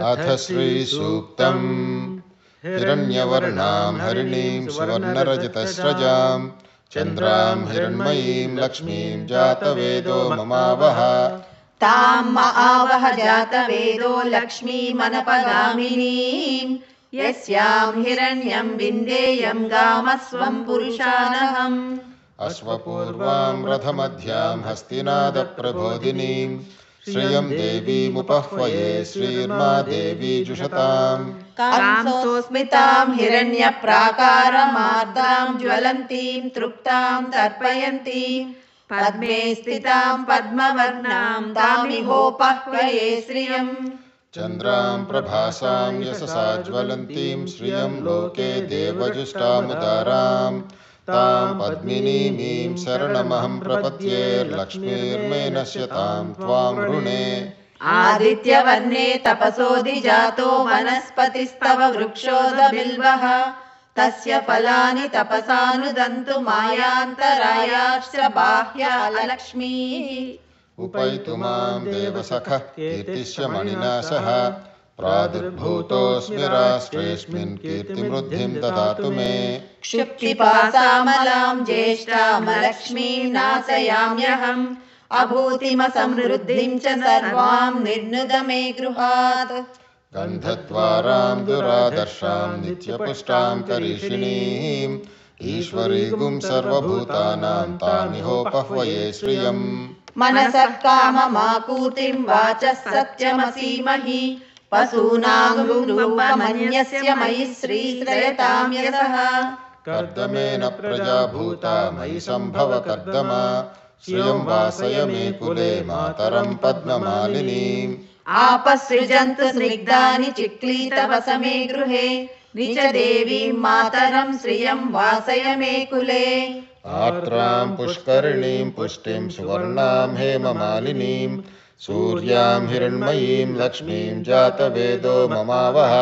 अथ श्रीसूक्तम् हिरण्यवर्णां हरिणीं सुवर्णरजतस्रजां चन्द्रां हिरण्मयीं लक्ष्मीं जातवेदो ममावह तां आवह जातवेदो लक्ष्मीमनपगामिनीं यस्यां हिरण्यं विन्देयं गामस्वं पुरुषानहम् अश्वपूर्वां रथमध्यां हस्तिनादप्रबोधिनीं श्रियं देवीमुपह्वये श्रीर्मा देवी जुषताम् कांसोऽस्मितां हिरण्यप्राकारमार्द्रां ज्वलन्तीं तृप्तां तर्पयन्तीं पद्मे स्थितां पद्मवर्णां तामिहोपह्वये श्रियम् चन्द्रां प्रभासां यशसा ज्वलन्तीं श्रियं लोके देवजुष्टामुदारां तां पद्मिनीमीं शरणमहं प्रपद्येर्लक्ष्मीर्मे नश्यतां त्वां ऋणे आदित्यवर्णे तपसोऽधिजातो वनस्पतिस्तव वृक्षोदबिल्वः तस्य फलानि तपसानुदन्तु मायान्तरायाश्च बाह्यालक्ष्मीः उपैतु मां देवसखः कीर्तिश्च मणिना सह प्रादुर्भूतोऽस्मि राष्ट्रेऽस्मिन् कीर्तिमृद्धिं ददातु मे क्षुप्तिपासामलां ज्येष्ठामलक्ष्मीं नाशयाम्यहम् अभूतिमसमृद्धिं च सर्वां निर्नुद मे गृहात् गन्धद्वारां दुरादर्शां नित्यपुष्टां करीषिणीं ईश्वरीगुं सर्वभूतानां तामिहोपह्वये श्रियम् मनसः काममाकूतिं वाचः सत्यमसीमहि पशूनां रूपमन्यस्य मयि श्रीश्रयतां यशः कर्दमेन प्रजा भूता मयि सम्भव कर्दमा श्रियं वासय मे कुले मातरं पद्ममालिनीम् आपसृजन्तु स्निग्धानि चिक्लीतवस मे गृहे निज देवीं मातरं श्रियं वासय मे कुले आर्द्रां पुष्करिणीं पुष्टिं सुवर्णां हेममालिनीं सूर्यां हिरण्मयीं लक्ष्मीं जातवेदो ममावह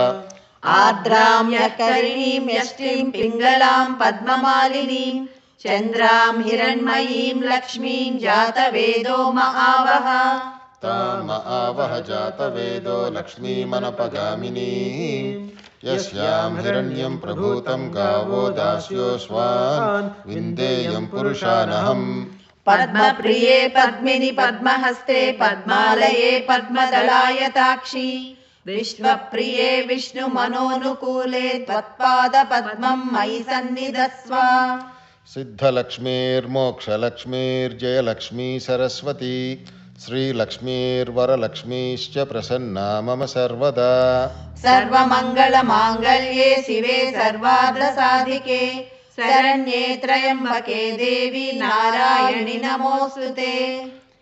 आर्द्रां यकरिणीं यष्टिं पिङ्गलां पद्ममालिनीं चन्द्रां हिरण्मयीं लक्ष्मीं जातवेदो महावह ताम आवह जातवेदो लक्ष्मीमनपगामिनीं यस्यां हिरण्यं प्रभूतं गावो दास्योऽश्वान् विन्देयं पुरुषानहम् पद्मप्रिये पद्मिनि पद्महस्ते पद्मालये पद्मदलायताक्षी विश्वप्रिये विष्णुमनोनुकूले त्वत्पादपद्मं मयि सन्निधस्व सिद्धलक्ष्मीर्मोक्षलक्ष्मीर्जयलक्ष्मी सरस्वती श्रीलक्ष्मीर्वरलक्ष्मीश्च प्रसन्ना मम सर्वदा सर्वमङ्गलमाङ्गल्ये शिवे सर्वार्थसाधिके शरण्ये त्र्यम्बके देवी नारायणि नमोऽस्तुते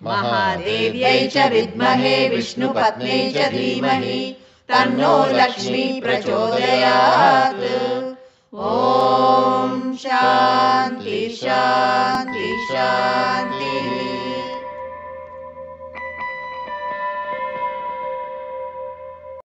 महादेव्यै च विद्महे विष्णुपत्न्यै च धीमहि तन्नो लक्ष्मी प्रचोदयात् ॐ शान्ति शान्ति शान्तिः।